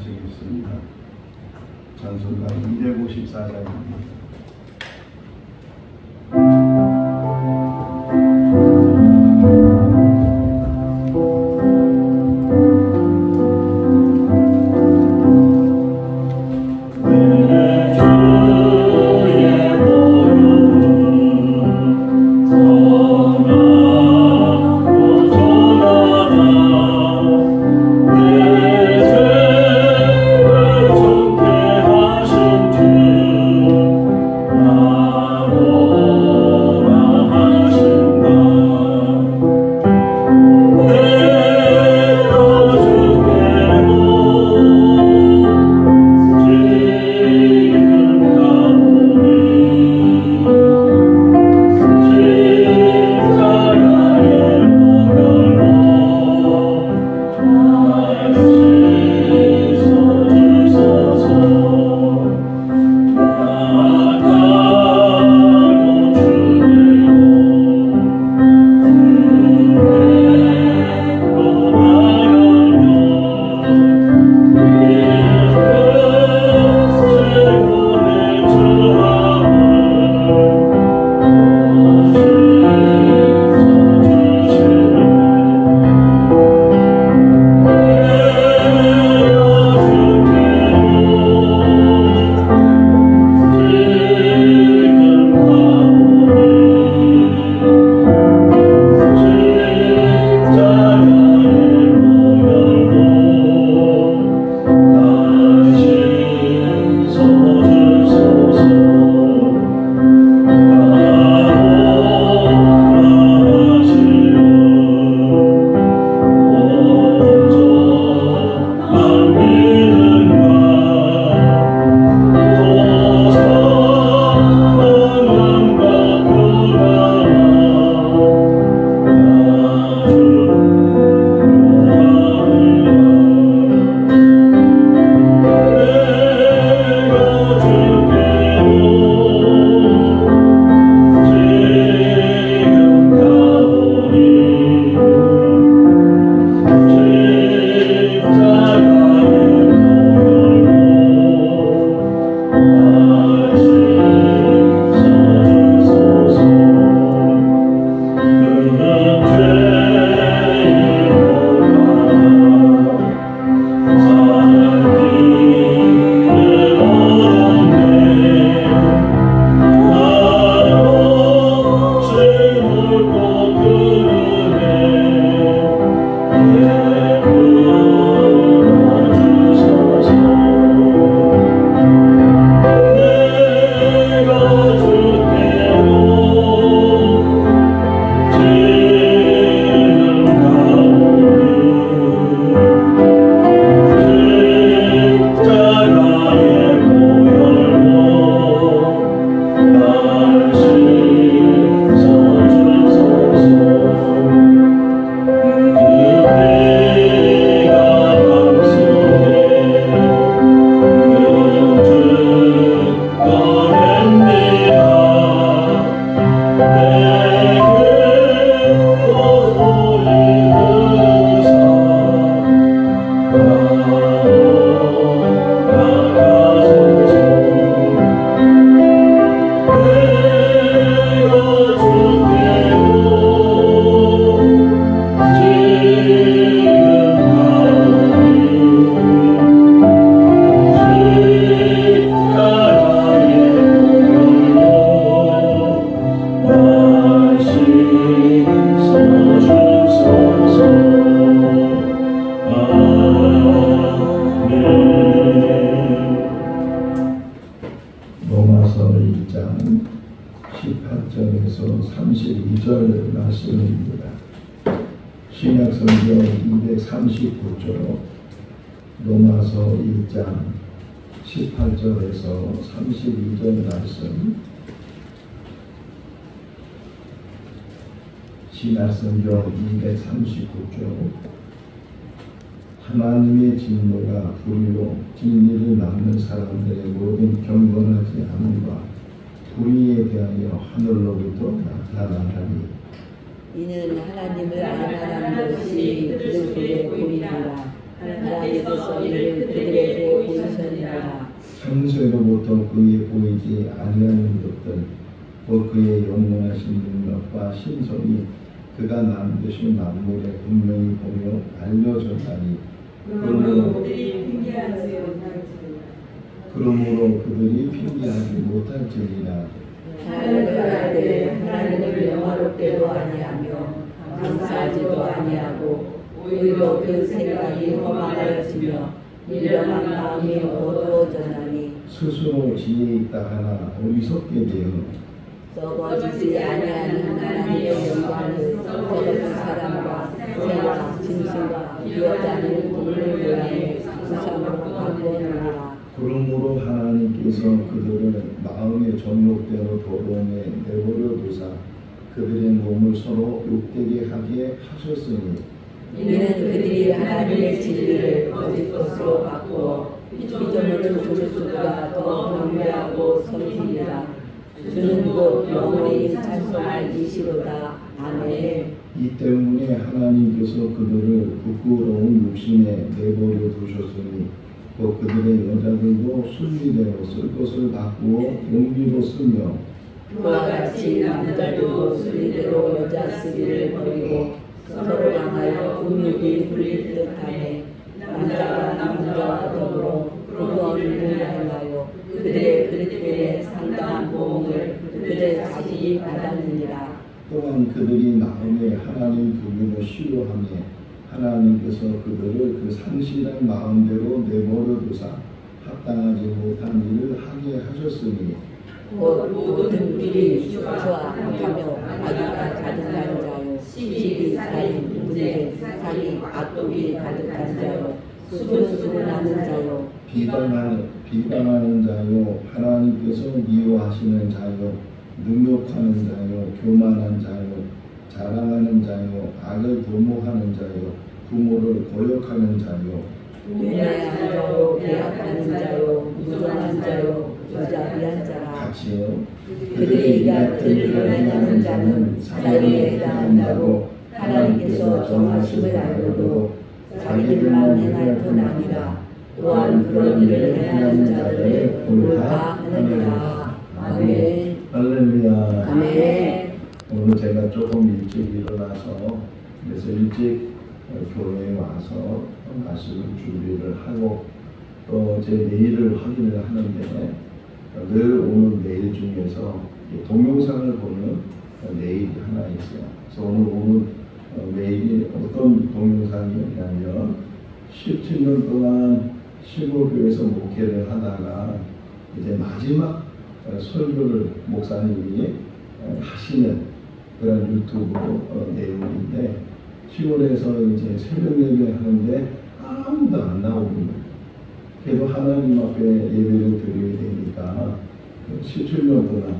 찬양하시겠습니다. 찬송가 254장입니다. 로마서 1장 18절에서 32절 말씀입니다. 신약성경 239조 로마서 1장 18절에서 32절 말씀, 신약성경 239조 하나님의 진노가 불의로 진리를 막는 사람들의 모든 경건하지 않음과 불의에 대하여 하늘로부터 나타나나니 이는 하나님을 알만한 것이 그들 속에 보이니라. 하나님께서 이를 그들에게 창세로부터 그에 보이지 아니하는 것들 곧 그의 영원하신 능력과 신성이 그가 만드신 만물에 분명히 보며 알려졌다니 그러므로 그들이 핑계하지 못할지니라. 하나님을 알되 하나님을 영화롭게도 아니하며 감사하지도 아니하고 오히려 그 생각이 허망하여지며 미련한 마음이 어두워져나니 스스로 지혜 있다 하나 어리석게 되어 썩어지지 아니하는 하나님의 영광을 썩어진 사람과 새와 짐승과 기어다니는 동물 모양의 우상으로 바꾸었느니라. 그러므로 하나님께서 그들을 마음의 정욕대로 도로에 내버려 두사 그들의 몸을 서로 욕되게 하게 하셨으니 이는 그들이 하나님의 진리를 거짓 것으로 바꾸어 피조물을 조물주가 더 경배하고 섬기리라. 주는 곧 영원히 찬송할 이시로다. 아멘. 이 때문에 하나님께서 그들을 부끄러운 육신에 내버려 두셨으니 또 그들의 여자들도 순리대로 쓸 것을 바꾸어 용기로 쓰며 그와 같이 남자들도 순리대로 여자 쓰기를 버리고 서로 향하여 음욕이 불릴 듯하네. 남자가 남자와 더불어 그거를 행하여 그들의 그릇됨에 상당한 보응을 그들 자신이 받았느니라. 또한 그들이 마음에 하나님 부르기를 싫어하며 하나님께서 그들을 그 상실한 마음대로 내버려 두사 합당하지 못한 일을 하게 하셨으니 곧 모든 일이 추악하며 악의가 가득한 자요 시기 살인 문제 사기 악독이 가득한 자요 수근수근하는 자요 비방하는 자요 하나님께서 미워하시는 자요 능욕하는 자요 교만한 자요 자랑하는 자요 악을 도모하는 자요 부모를 거역하는 자요 은혜한 자요 계약하는 자요 무정한 자요 무자비한 자라. 같이요. 그들이 이 같은 일을 행하는 자는 사형에 해당한다고 하나님께서 정하심을 알고도 자기들만 행할 뿐 아니라 또한 그런 일을 행하는 자들을 몰아하느니라. 아멘. 할렐루야. 아멘. 오늘 제가 조금 일찍 일어나서 그래서 일찍 교회에 와서 말씀을 준비를 하고 또 제 메일을 확인을 하는데 늘 오는 메일 중에서 동영상을 보는 메일이 하나 있어요. 그래서 오늘 오는 메일이 어떤 동영상이었냐면 17년 동안 시골교회에서 목회를 하다가 이제 마지막 설교를 목사님이 하시는 그런 유튜브 내용인데 시골에서 이제 새벽 예배 하는데 아무도 안 나오는 거예요. 그래도 하나님 앞에 예배를 드려야 되니까 17년 동안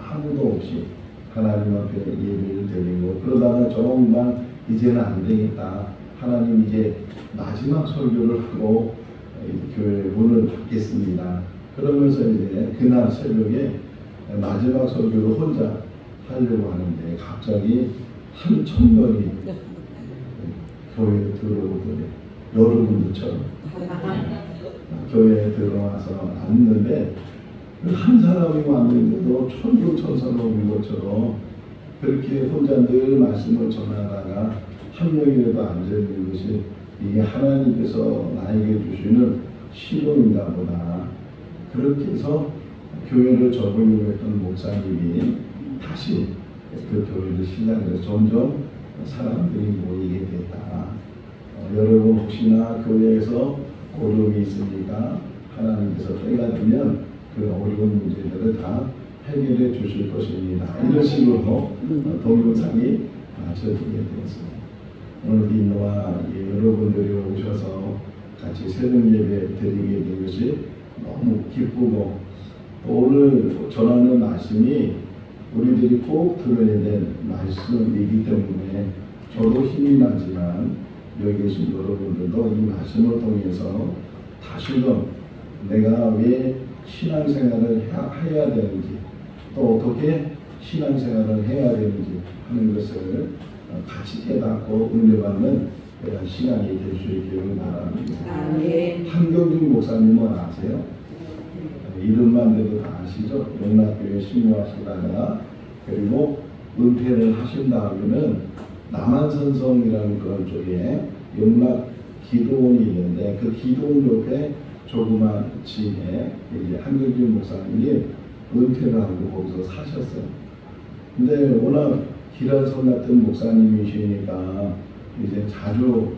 아무도 없이 하나님 앞에 예배를 드리고 그러다가 정말 이제는 안 되겠다. 하나님 이제 마지막 설교를 하고 교회 문을 닫겠습니다. 그러면서 이제 그날 새벽에 마지막 설교를 혼자 하려고 하는데 갑자기 한 청년이 교회에 들어오더래. 여러분들처럼 교회에 들어와서 앉는데 한 사람이 왔는데도 천군천사가 온 것처럼 그렇게 혼자 늘 말씀을 전하다가 한 명이라도 앉아있는 것이 이게 하나님께서 나에게 주시는 시련인가 보다. 그렇게 해서 교회를 접으려고 했던 목사님이 다시 그 교회를 시작해서 점점 사람들이 모이게 됐다. 여러분 혹시나 교회에서 어려움이 있으니까 하나님께서 때가 되면 그 어려운 문제들을 다 해결해 주실 것입니다. 이런 식으로 동영상이 전해지게 되었습니다. 오늘 인도와 여러분들이 오셔서 같이 새벽 예배 드리게 된 것이 너무 기쁘고 오늘 전하는 말씀이 우리들이 꼭 들어야 될 말씀이기 때문에 저도 힘이 나지만 여기 계신 여러분들도 이 말씀을 통해서 다시금 내가 왜 신앙생활을 해야 되는지 또 어떻게 신앙생활을 해야 되는지 하는 것을 같이 깨닫고 은혜받는 그런 시간이 될 수 있기를 바랍니다. 아멘. 한경준 목사님은 아세요? 이름만 돼도 다 아시죠? 영락교회 신고하시다가 그리고 은퇴를 하신 다음에는 남한선성이라는 그런 쪽에 영락 기도원이 있는데 그 기도원 옆에 조그만 집에 이제 한경준 목사님이 은퇴를 하고 거기서 사셨어요. 근데 워낙 기라성 같은 목사님이시니까 이제 자주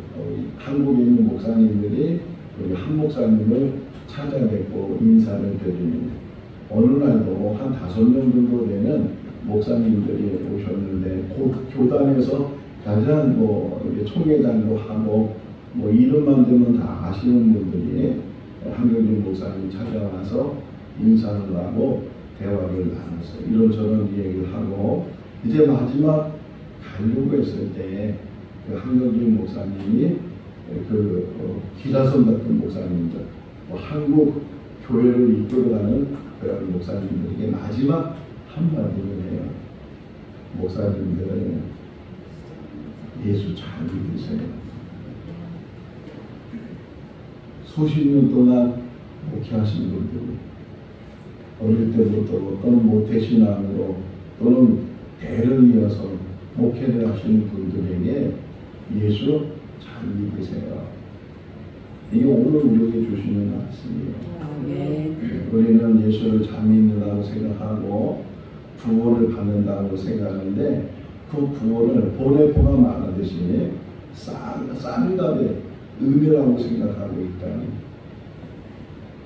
한국에 있는 목사님들이 우리 한 목사님을 찾아뵙고 인사를 드리는 어느 날도 한 5명 정도 되는 목사님들이 오셨는데 그 교단에서 가장 총회장도 하고 이름만 되면 다 아시는 분들이 한경준 목사님 찾아와서 인사를 하고 대화를 나눴어요. 이런저런 얘기를 하고 이제 마지막 가려고 했을 때 그 한경준 목사님이 기라성 같은 목사님들 한국 교회를 이끌어가는 그런 목사님들에게 마지막 한마디를 해요. 목사님들 예수 잘 믿으세요. 수십 년 동안 목회하신 분들 어릴 때부터 또는 모태신앙으로 또는 대를 이어서 목회를 하시는 분들에게 예수 잘 믿으세요. 이게 오늘 우리에게 주시는 말씀이에요. 우리는 예수를 잘 믿는다고 생각하고 구원을 받는다고 생각하는데 그 구원을 보내보가 많으듯이 싼 값에 은혜라고 생각하고 있다니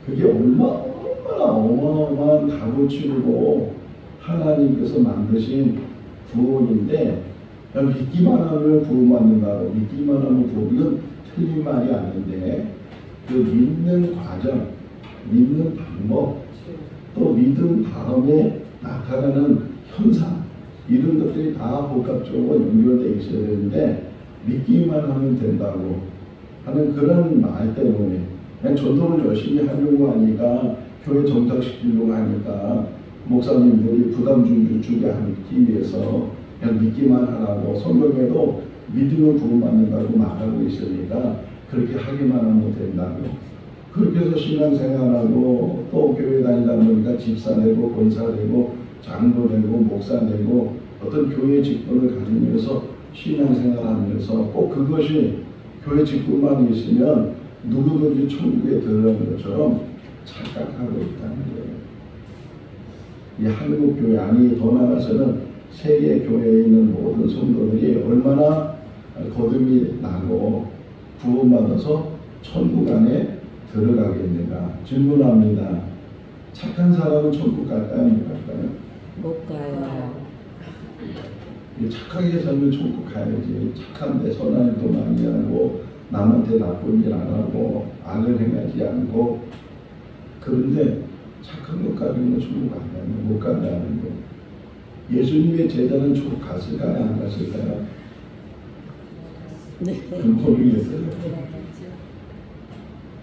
그게 얼마나 어마어마한 값을 치르고 하나님께서 만드신 구원인데 그냥 믿기만 하면 구원받는다고 믿기만 하면 구원 이건 틀린 말이 아닌데 그 믿는 과정, 믿는 방법 또 믿음 다음에 나타나는 현상 이런 것들이 다 복합적으로 연결되어 있어야 되는데 믿기만 하면 된다고 하는 그런 말 때문에 그냥 전도를 열심히 하려고 하니까 교회 정착시키려고 하니까 목사님들이 부담 주게 하기 위해서 그냥 믿기만 하라고 성경에도 믿으면 구원받는다고 말하고 있으니까 그렇게 하기만 하면 된다고 그렇게 해서 신앙생활하고 또 교회 다니다 보니까 집사 되고 권사 되고 장로 되고 목사 되고 어떤 교회 직분을 가지면서 신앙생활하면서 꼭 그것이 교회 직분만 있으면 누구든지 천국에 들어가는 것처럼 착각하고 있다는 거예요. 이 한국 교회 아니 더 나아가서는 세계 교회에 있는 모든 성도들이 얼마나 거듭이 나고 구원받아서 천국 안에 들어가겠는가 질문합니다. 착한 사람은 천국 갈까요? 못 갈까요? 못 가요. 착하게 살면 천국 가야지. 착한데 선한 일도 많이 하고 남한테 나쁜 일 안 하고 악을 행하지 않고 그런데 착한 것 가지고는 천국 안 가면 못 간다는 거예요. 예수님의 제자는 천국 갔을까요? 안 갔을까요? 네. 모르겠어요.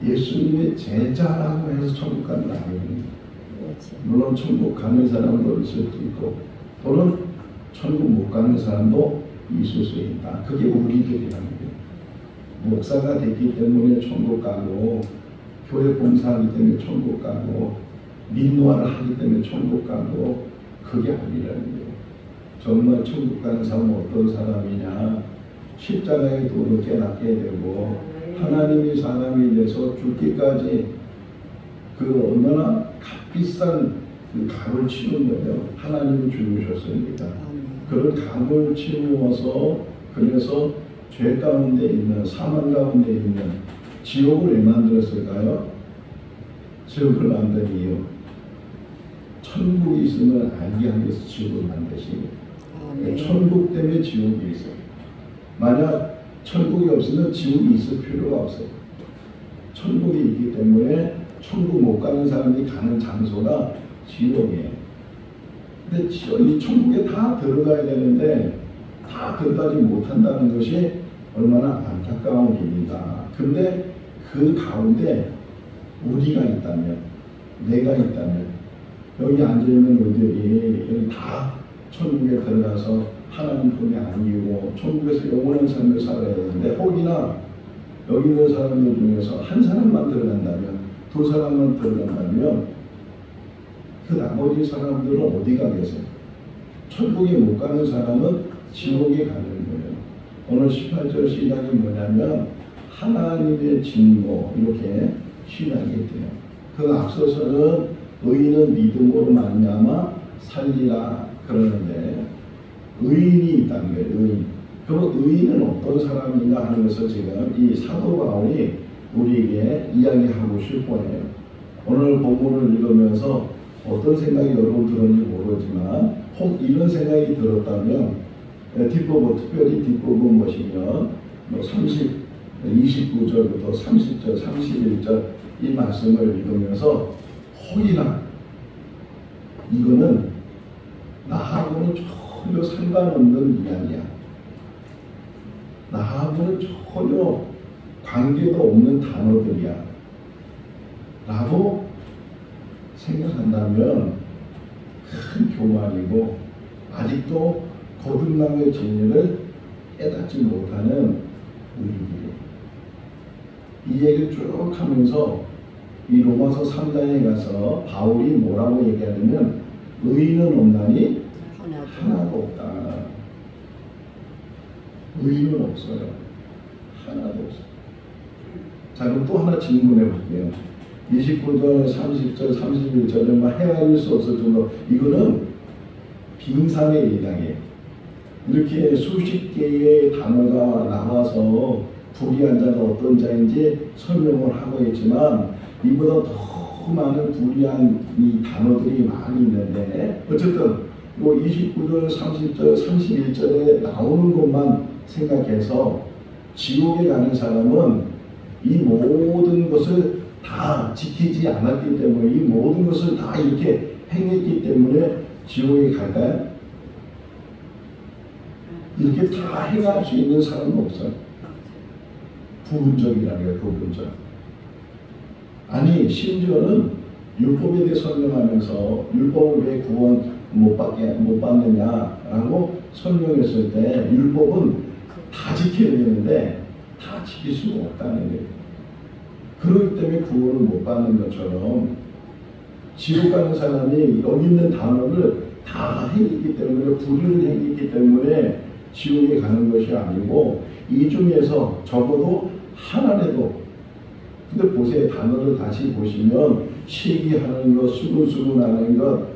예수님의 제자라고 해서 천국 가는 거 아니에요. 물론 천국 가는 사람도 있을 수 있고 또는 천국 못 가는 사람도 있을 수 있다. 그게 우리들이라는 거예요. 목사가 됐기 때문에 천국 가고 교회 봉사하기 때문에 천국 가고 민노화를 하기 때문에 천국 가고 그게 아니라는 거예요. 정말 천국 가는 사람은 어떤 사람이냐 십자가의 도를 깨닫게 되고 하나님이 사람이 돼서 죽기까지 그 얼마나 값비싼 그 값을 치른 거예요. 하나님이 죽으셨으니까 그런 값을 치루어서 그래서 죄 가운데 있는 사망 가운데 있는 지옥을 왜 만들었을까요? 지옥을 만든 이유 천국이 있음을 알게 하기 위해서 지옥을 만드신 거예요. 천국 때문에 지옥이 있어요. 만약 천국이 없으면 지옥이 있을 필요가 없어요. 천국이 있기 때문에 천국 못 가는 사람이 가는 장소가 지옥이에요. 근데 이 천국에 다 들어가야 되는데 다 들어가지 못한다는 것이 얼마나 안타까운 일이다. 근데 그 가운데 우리가 있다면 내가 있다면 여기 앉아있는 우리들이 여기 다 천국에 들어가서 하나님 품에 안기고 천국에서 영원한 삶을 살아야 되는데 혹이나 여기 있는 사람들 중에서 한 사람만 들어간다면 두 사람만 들어간다면 그 나머지 사람들은 어디 가겠어요? 천국에 못 가는 사람은 지옥에 가는 거예요. 오늘 18절 시작이 뭐냐면 하나님의 진노 이렇게 시작이 돼요. 그 앞서서는 의인은 믿음으로 말미암아 살리라 그러는데 의인이 있다는 거예요. 의인. 그럼 의인은 어떤 사람인가 하는 것을 지금 이 사도 바울이 우리에게 이야기하고 싶어해요. 오늘 본문을 읽으면서 어떤 생각이 여러분 들었는지 모르지만 혹 이런 생각이 들었다면 뒷부분, 특별히 뒷부분 보시면 29절부터 30절, 31절 이 말씀을 읽으면서 혹이나 이거는 나하고는 전혀 상관없는 이야기야. 나하고는 전혀 관계도 없는 단어들이야. 라고 생각한다면 큰 교만이고 아직도 거듭남의 진리를 깨닫지 못하는 우리들이 이 얘기를 쭉 하면서 이 로마서 3장에 가서 바울이 뭐라고 얘기하냐면 의인은 없나니 하나도 없다. 의인은 없어요. 하나도 없어요. 자, 그럼 또 하나 질문해 볼게요. 29절, 30절, 31절은 헤아릴 수 없을 정도. 이거는 빙산의 일당이에요. 이렇게 수십 개의 단어가 나와서 불의한 자가 어떤 자인지 설명을 하고 있지만 이보다 더 많은 불의한 이 단어들이 많이 있는데 어쨌든 이 29절, 30절, 31절에 나오는 것만 생각해서 지옥에 가는 사람은 이 모든 것을 다 지키지 않았기 때문에 이 모든 것을 다 이렇게 행했기 때문에 지옥에 갈까요? 이렇게 다 행할 수 있는 사람은 없어요. 부분적이라는 거예요. 부분적. 아니 심지어는 율법에 대해 설명하면서 율법을 왜 구원 못 받느냐라고 설명했을 때 율법은 다 지켜야 되는데 다 지킬 수가 없다는 거예요. 그렇기 때문에 구원을 못 받는 것처럼 지옥 가는 사람이 여기 있는 단어를 다 행했기 때문에 불의를 행했기 때문에 지옥에 가는 것이 아니고 이 중에서 적어도 하나라도 근데 보세요. 단어를 다시 보시면 시기하는 것, 수근수근하는 것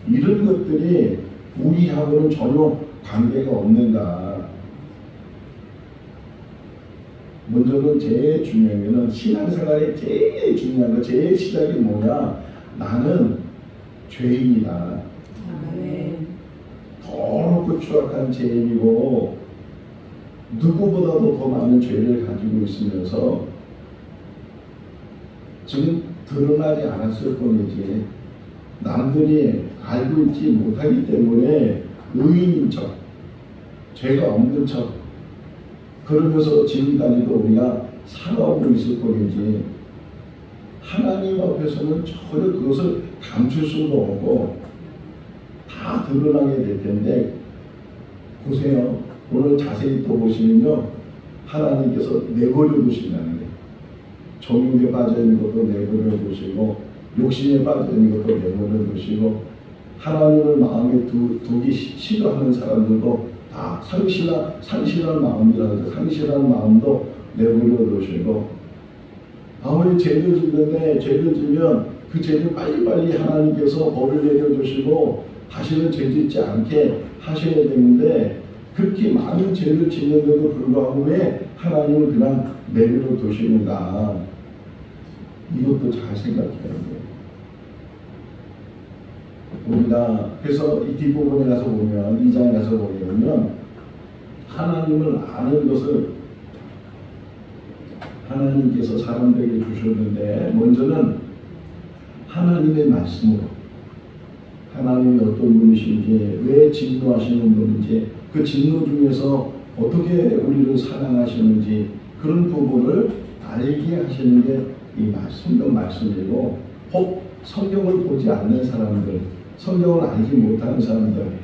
이런 것들이 우리하고는 전혀 관계가 없는가. 먼저는 제일 중요한 거는 신앙생활의 제일 중요한 거, 제일 시작이 뭐냐? 나는 죄인이다. 더럽고 추악한 죄인이고 누구보다도 더 많은 죄를 가지고 있으면서 지금 드러나지 않았을 뿐이지 남들이 알고 있지 못하기 때문에 의인인 척, 죄가 없는 척 그러면서 지금까지도 우리가 살아오고 있을 뿐이지 하나님 앞에서는 전혀 그것을 감출 수도 없고 다 드러나게 될 텐데 보세요. 오늘 자세히 또 보시면요. 하나님께서 내버려 두신다는 거예요. 정욕에 빠져있는 것도 내버려 두시고 욕심에 빠져있는 것도 내버려 두시고 하나님을 마음에 두기 싫어하는 사람들도 다 상실한 마음이라서 상실한 마음도 내버려 두시고 아무리 죄를 짓는데 죄를 지면 그 죄를 빨리빨리 하나님께서 벌을 내려주시고 다시는 죄 짓지 않게 하셔야 되는데 그렇게 많은 죄를 짓는데도 불구하고 왜 하나님을 그냥 내버려 두시는가. 이것도 잘 생각해야 돼요. 우리가 그래서 이 뒷부분에 가서 보면 2장에 가서 보면 하나님을 아는 것을 하나님께서 사람들에게 주셨는데 먼저는 하나님의 말씀으로 하나님이 어떤 분이신지 왜 진노하시는 분인지 그 진노 중에서 어떻게 우리를 사랑하시는지 그런 부분을 알게 하시는 게 이 성경 말씀이고 혹 성경을 보지 않는 사람들 성경을 알지 못하는 사람들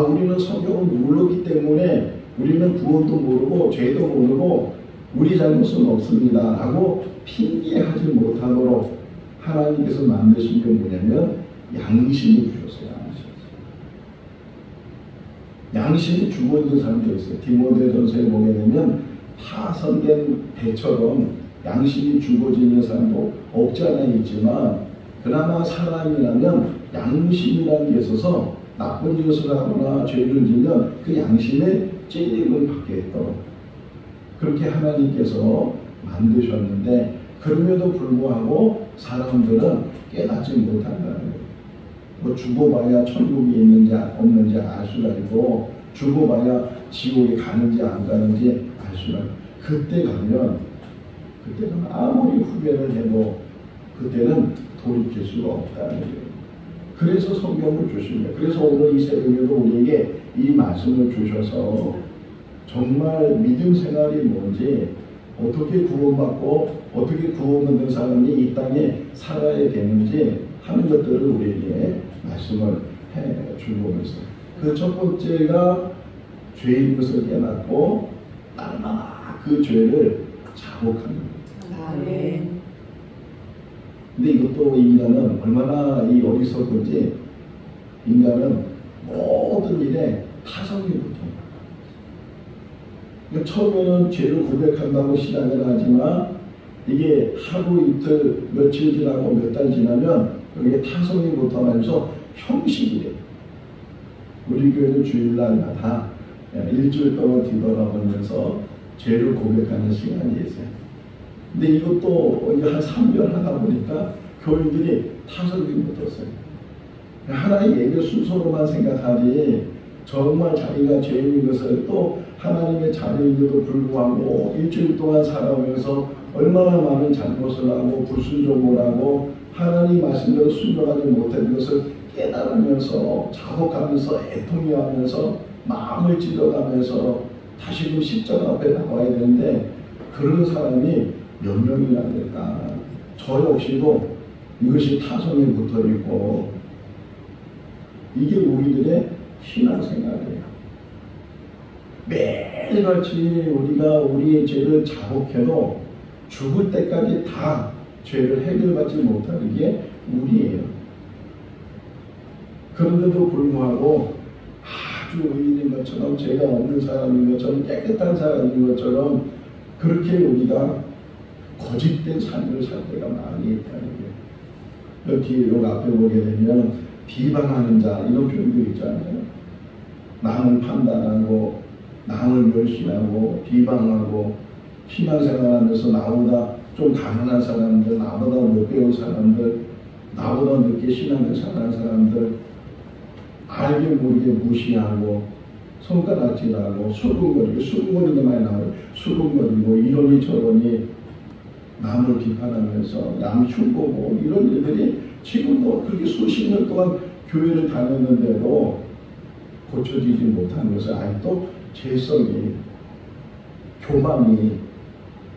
우리는 성경을 모르기 때문에 우리는 구원도 모르고 죄도 모르고 우리 잘못은 없습니다 라고 핑계하지 못하도록 하나님께서 만드신 게 뭐냐면 양심을 주셨어요. 양심이 죽어 있는 사람도 있어요. 디모데전서에 보게 되면 파손된 배처럼 양심이 죽어져 있는 사람도 없지 않아 있지만, 그나마 사람이라면 양심이라는 게 있어서 나쁜 짓을 하거나 죄를 지면 그 양심에 찔림을 받게 했도록 그렇게 하나님께서 만드셨는데, 그럼에도 불구하고 사람들은 깨닫지 못한다는 거예요. 뭐 죽어봐야 천국이 있는지 없는지 알 수가 있고, 죽어봐야 지옥에 가는지 안 가는지 알 수가 있고, 그때는 아무리 후회를 해도 그때는 돌이킬 수가 없다는 거예요. 그래서 성경을 주신 거예요. 그래서 오늘 이 새벽에도 우리에게 이 말씀을 주셔서 정말 믿음 생활이 뭔지, 어떻게 구원받고 어떻게 구원받는 사람이 이 땅에 살아야 되는지 하는 것들을 우리에게 말씀을 해주고 있어요. 그 첫 번째가 죄인 것을 깨닫고 날마다 그 죄를 자복하는 거예요. 아멘. 근데 이것도 인간은 얼마나 이 어리석은지, 인간은 모든 일에 타성이 붙어요. 처음에는 죄를 고백한다고 시작을 하지만 이게 하루 이틀 며칠 지나고 몇 달 지나면 여기에 타성이 붙어가면서 형식이 돼요. 우리 교회는 주일날마다 일주일 동안 뒤돌아보면서 죄를 고백하는 시간이 있어요. 근데 이것도 한 3년 하다 보니까 교인들이 타성이 붙었어요. 하나의 예배 순서로만 생각하지 정말 자기가 죄인인 것을, 또 하나님의 자녀인데도 불구하고 일주일 동안 살아오면서 얼마나 많은 잘못을 하고 불순종을 하고 하나님 말씀대로 순종하지 못한 것을 깨달으면서 자복하면서 애통해하면서 마음을 찔러가면서 다시금 십자가 앞에 나와야 되는데, 그런 사람이 몇 명이나 될까? 저 역시도 이것이 타성에 붙어있고, 이게 우리들의 신앙생활이에요. 매일같이 우리가 우리의 죄를 자복해도 죽을 때까지 다 죄를 해결받지 못하는 게 우리예요. 그런데도 불구하고 아주 의인인 것처럼, 죄가 없는 사람인 것처럼, 깨끗한 사람인 것처럼 그렇게 우리가 거짓된 삶을 살 때가 많이 있다는 거예요. 여기 앞에 보게 되면 비방하는 자, 이런 표현도 있잖아요. 남을 판단하고 남을 멸시하고 비방하고, 신앙생활하면서 나보다 좀 가난한 사람들, 나보다 못 배운 사람들, 나보다 늦게 신앙을 살아난 사람들 알게 모르게 무시하고 손가락질하고 수근거리도 많이 나와요. 수근거리고 이러니 저러니 남을 비판하면서 남 흉보고, 이런 일들이 지금도 그렇게 수십 년 동안 교회를 다녔는데도 고쳐지지 못하는 것은 아직도 죄성이, 교만이,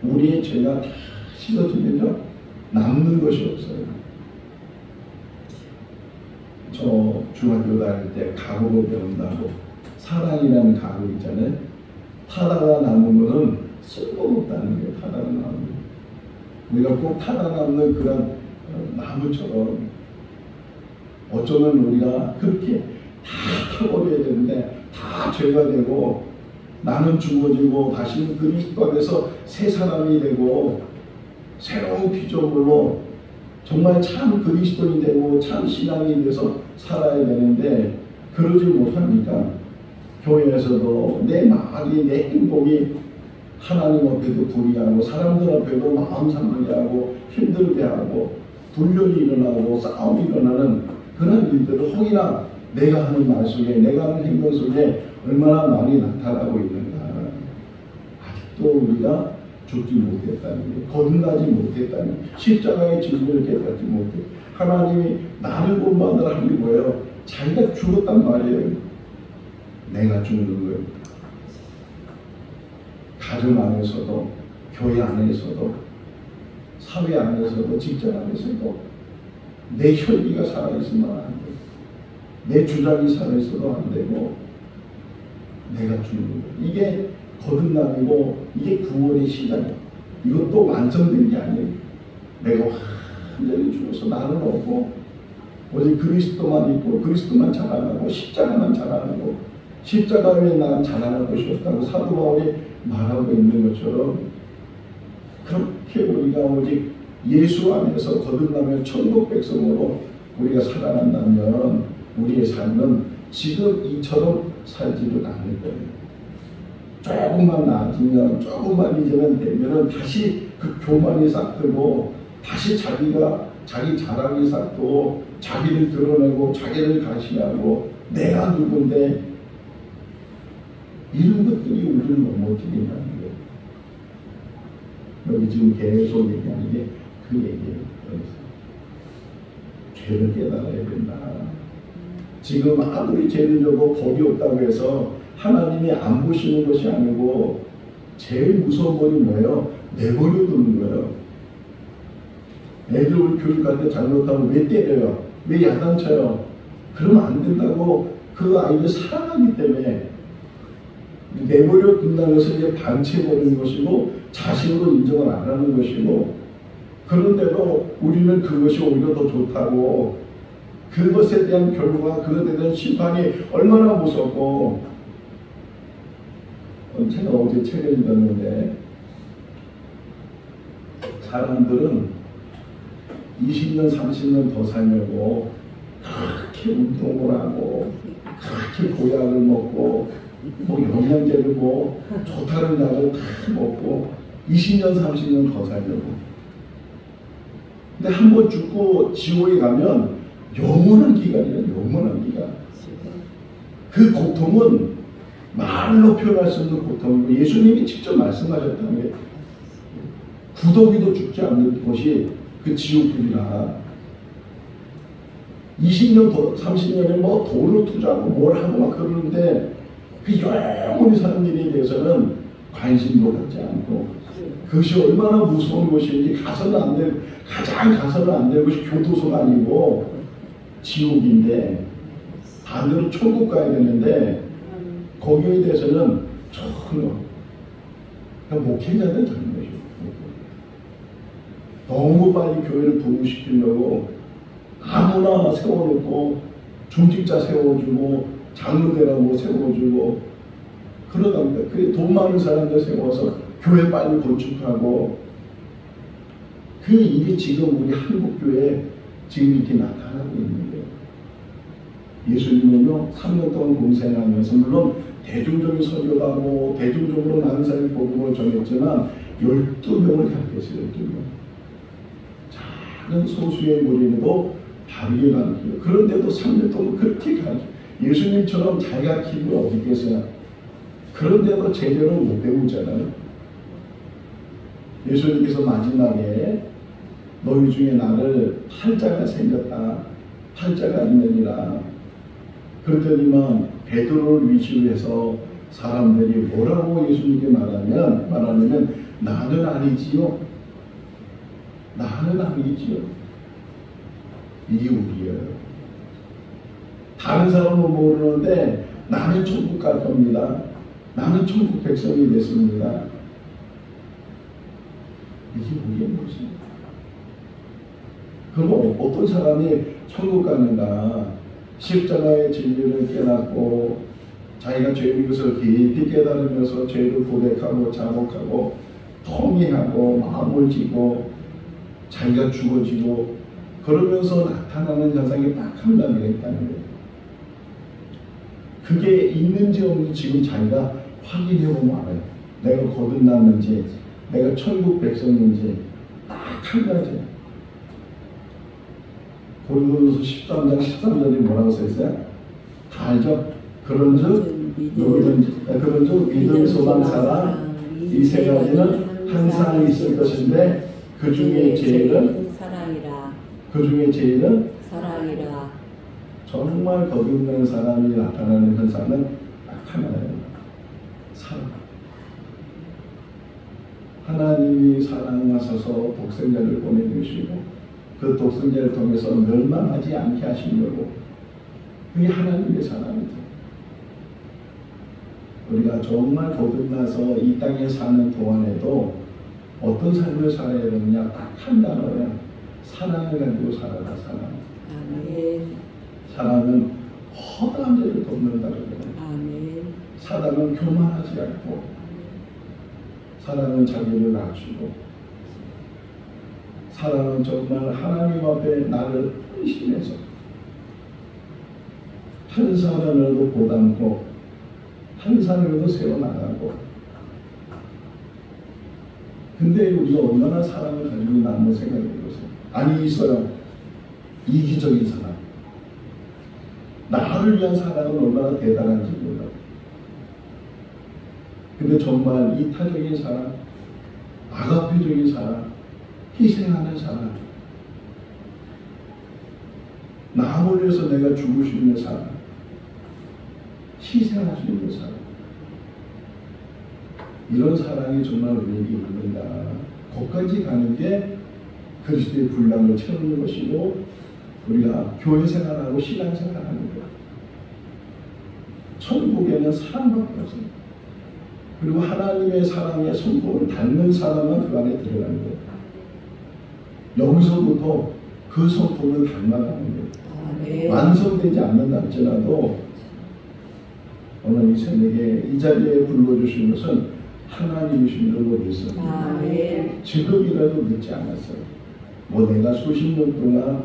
우리의 죄가 다 씻어지면요 남는 것이 없어요. 저 중학교 다닐 때 가구로 배운다고 사랑이라는 가구 있잖아요. 타다가 남은 거는 쓸모없다는 게 타다가 남은 거예요. 우리가 꼭 타다 남는 그런 나무처럼 어쩌면 우리가 그렇게 다 타버려야 되는데 다 죄가 되고, 나는 죽어지고 다시는 그리스도 안에서 새 사람이 되고 새로운 피조물로 정말 참 그리스도인이 되고 참 신앙이 돼서 살아야 되는데, 그러지 못하니까 교회에서도 내 말이, 내 행동이 하나님 앞에도 불이하고 사람들 앞에도 마음 상하게 하고 힘들게 하고 분열이 일어나고 싸움이 일어나는 그런 일들을 혹이나 내가 하는 말 속에, 내가 하는 행동 속에 얼마나 많이 나타나고 있는가. 아직도 우리가 죽지 못했다는 게, 거듭나지 못했다는 게, 십자가의 진리를 깨닫지 못했. 하나님이 나를 본받으라 하는 게 뭐예요? 자기가 죽었단 말이에요. 내가 죽는 거예요. 가정 안에서도, 교회 안에서도, 사회 안에서도, 직장 안에서도 내 혈기가 살아있으면 안 돼. 내 주장이 살아있어도 안 되고, 내가 죽는 거예요. 이게 거듭남이고, 이게 구원의 시작이에요. 이것도 완성된 게 아니에요. 내가 완전히 죽어서 나는 없고 오직 그리스도만 있고 그리스도만 자랑하고 십자가만 자랑하고 십자가 외에 나는 자랑할 것이 없다고 사도 바울이 말하고 있는 것처럼 그렇게 우리가 오직 예수 안에서 거듭나며 천국 백성으로 우리가 살아간다면 우리의 삶은 지금 이처럼 살지를 않을 거예요. 조금만 나아지면 조금만 이제는 되면은 다시 그 교만이 싹 들고 다시 자기 자랑이 싹 들고 자기를 드러내고 자기를 가시하고 내가 누군데 이런 것들이 우리를 넘어뜨린다는 거예요. 여기 지금 계속 얘기하는 게 그 얘기예요. 죄를 깨달아야 된다. 지금 아무리 죄를 져도 법이 없다고 해서 하나님이 안 보시는 것이 아니고 제일 무서운 법이 뭐예요? 내버려 두는 거예요. 애들 우리 교육 갈 때 잘못하면 왜 때려요? 왜 야단쳐요? 그러면 안 된다고 그 아이를 사랑하기 때문에 내버려 둔다는 것은 이제 반체버리는 것이고 자신으로 인정을 안 하는 것이고 그런데도 우리는 그것이 오히려 더 좋다고 그것에 대한 결과가 그것에 대한 심판이 얼마나 무섭고 제가 어제 책을 읽었는데 사람들은 20년 30년 더 살려고 그렇게 운동을 하고 그렇게 보약을 먹고 뭐 영양제를 뭐 좋다는 약을 다 먹고 20년 30년 더 살려고 근데 한 번 죽고 지옥에 가면 영원한 기간이에요. 영원한 기간. 그 고통은 말로 표현할 수 없는 고통이고 예수님이 직접 말씀하셨다는 게 구더기도 죽지 않는 곳이 그 지옥불이라 20년 더 30년에 뭐 돈을 투자하고 뭘 하고 막 그러는데 그 영원히 사는 일에 대해서는 관심도 갖지 않고 그것이 얼마나 무서운 것인지 가장 가서는 안 될 것이 교도소가 아니고 지옥인데 반대로 천국 가야 되는데 거기에 대해서는 전혀 목회자들 되는 것이죠. 너무 빨리 교회를 부흥시키려고 아무나 세워놓고 중직자 세워주고 장로대라고 세워주고 그러다 보니까 돈 많은 사람들 세워서 교회 빨리 건축하고 그 일이 지금 우리 한국교회에 지금 이렇게 나타나고 있는 거예요. 예수님은요 3년 동안 공생하면서 물론 대중적인 설교도 하고 대중적으로 많은 사람이 복음을 전했지만 12명을 가르쳤어요. 12명. 작은 소수의 무리도 바르게 가르치고 그런데도 3년 동안 그렇게 가르치고 예수님처럼 자기가 기분이 어디 있겠어요. 그런데도 제대로 못 배우잖아요. 예수님께서 마지막에 너희 중에 나를 팔자가 생겼다. 팔자가 있느니라. 그랬더니만 베드로를 위시로 해서 사람들이 뭐라고 예수님께 말하냐면 나는 아니지요. 나는 아니지요. 이게 우리예요. 다른 사람은 모르는데 나는 천국 갈 겁니다. 나는 천국 백성이 됐습니다. 이게 우리의 모습입니다. 그럼 어떤 사람이 천국 가는가? 십자가의 진리를 깨닫고 자기가 죄인 것을 깊이 깨달으면서 죄를 고백하고 자복하고 통회하고 마음을 지고 자기가 죽어지고 그러면서 나타나는 현상이 딱 한 가지가 있다는 거예요. 그게 있는지 없는지 지금 자기가 확인해보면 알아요. 내가 거듭났는지 내가 천국 백성인지 딱 한 가지예요. 고린도전서 13장 13절이 뭐라고 써있어요? 다 알죠? 그런즉 믿음, 소망, 사랑 이 세 가지는 항상 있을 것인데 그 중에 제일은 사랑이라. 정말 거듭난 사람이 나타나는 현상은 딱 하나예요. 사랑. 하나님이 사랑하셔서 독생자를 보내주시고 그 독생자를 통해서 멸망하지 않게 하시려고 그게 하나님의 사랑이죠. 우리가 정말 거듭나서 이 땅에 사는 동안에도 어떤 삶을 살아야 되느냐 딱 한 단어예요. 사랑을 가지고 살아라. 사랑. 아멘. 사랑은 허다한 죄를 덮는다는 거예요. 아멘. 사랑은 교만하지 않고, 사랑은 자기를 낮추고, 사랑은 정말 하나님 앞에 나를 헌신해서 한 사람이라도 보담고 한 사람이라도 세워나가고. 근데 우리가 얼마나 사랑을 가지고 있나 생각해 보세요. 아니, 있어요. 이기적인 사랑. 나를 위한 사랑은 얼마나 대단한지 몰라요. 근데 정말 이타적인 사랑, 아가페적인 사랑, 희생하는 사랑, 나를 위해서 내가 죽을 수 있는 사랑, 희생할 수 있는 사랑, 이런 사랑이 정말 우리에게 있는가. 거기까지 가는 게 그리스도의 분량을 채우는 것이고, 우리가 교회 생활하고 신앙 생활하는 것. 천국에는 사랑밖에 없습니다. 그리고 하나님의 사랑의 성품을 닮은 사람만 그 안에 들어가는 거예요. 여기서부터 그 성품을 닮아가는 거예요. 완성되지 않는다 할지라도 오늘 이 새벽에 이 자리에 불러주신 것은 하나님이신 줄로 믿습니다. 지금이라도 늦지 않았어요. 뭐 내가 수십 년 동안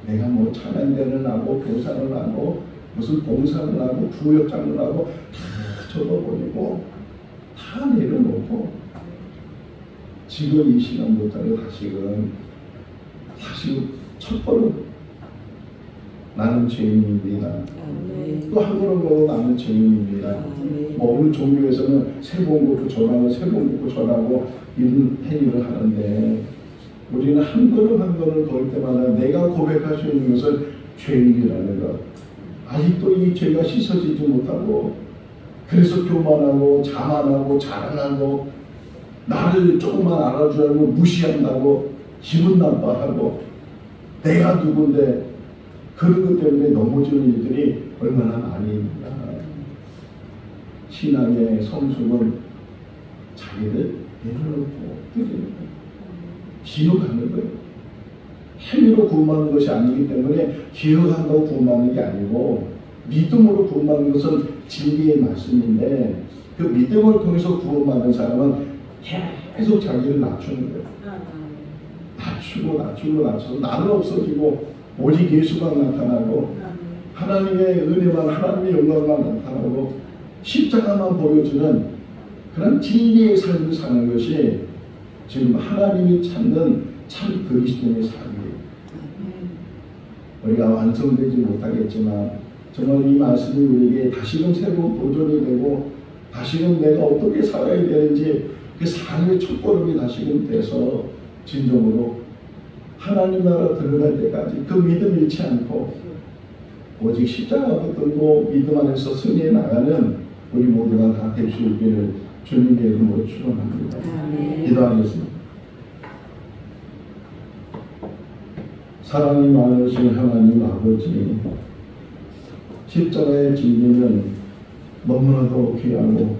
내가 뭐 찬양대를 하고 교사를 하고 무슨 봉사를 하고 부역장을 하고 다 접어버리고 다 내려놓고 지금 이 시간부터는 다시금 첫 걸음 나는 죄인입니다. 또 한 걸음 걸어 나는 죄인입니다. 뭐 어느 종교에서는 세 번 긋고 절하고 세 번 긋고 절하고 이런 행위를 하는데 우리는 한 걸음 한 걸음 걸 때마다 내가 고백할 수 있는 것은 죄인이라는 것. 아직도 이 죄가 씻어지지 못하고 그래서 교만하고 자만하고 자랑하고 나를 조금만 알아주라고 무시한다고 기분 나빠하고 내가 누군데 그런 것 때문에 넘어지는 일들이 얼마나 많이 있는가. 신앙의 성숙은 자기를 내려놓고 뜨리는 거예요. 기억하는 거예요. 행위로 구원받는 것이 아니기 때문에 기억한다고 구원받는 게 아니고 믿음으로 구원받는 것은 진리의 말씀인데 그 믿음을 통해서 구원받는 사람은 계속 자기를 낮추는 거예요. 낮춰서 나는 없어지고 오직 예수만 나타나고 하나님의 은혜만 하나님의 영광만 나타나고 십자가만 보여주는 그런 진리의 삶을 사는 것이 지금 하나님이 찾는 참 그리스도의 삶이에요. 우리가 완성되지 못하겠지만 정말 이 말씀이 우리에게 다시금 새로운 도전이 되고 다시금 내가 어떻게 살아야 되는지 그 삶의 첫걸음이 다시금 돼서 진정으로 하나님 나라 들어갈 때까지 그 믿음 잃지 않고 오직 십자가 붙들고 믿음 안에서 승리해 나가는 우리 모두가 다 될 수 있기를 주님의 이름으로 축원합니다. 기도하겠습니다. 사랑이 많으신 하나님 아버지, 십자가의 진리는 너무나도 귀하고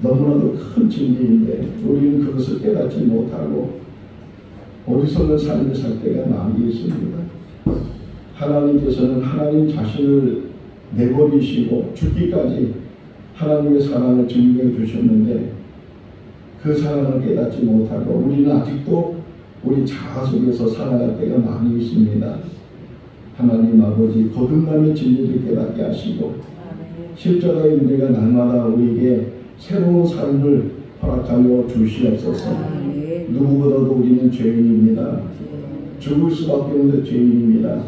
너무나도 큰 진리인데 우리는 그것을 깨닫지 못하고 어리석은 삶을 살 때가 많이 있습니다. 하나님께서는 하나님 자신을 내버리시고 죽기까지 하나님의 사랑을 증명해 주셨는데 그 사랑을 깨닫지 못하고 우리는 아직도 우리 자아 속에서 살아갈 때가 많이 있습니다. 하나님 아버지, 거듭남의 진리를 깨닫게 하시고 십자가의 은혜가 날마다 우리에게 새로운 삶을 허락하여 주시옵소서. 누구보다도 우리는 죄인입니다. 죽을 수밖에 없는 죄인입니다.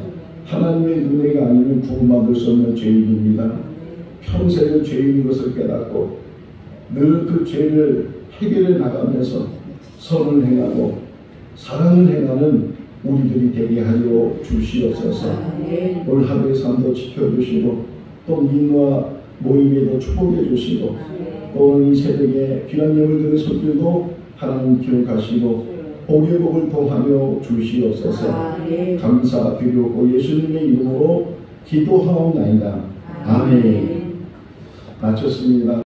하나님의 은혜가 아니면 구원받을 수 없는 죄인입니다. 평생을 죄인인 것을 깨닫고 늘 그 죄를 해결해 나가면서 선을 행하고 사랑을 행하는 우리들이 되게 하여 주시옵소서. 오늘 하루의 삶도 지켜주시고 또 민과 모임에도 축복해 주시고 또 이 새벽에 귀한 예물 드린 손들도 하나님 기억하시고 복의 복을 더하여 주시옵소서. 감사드리고 예수님의 이름으로 기도하옵나이다. 아멘. 마쳤습니다.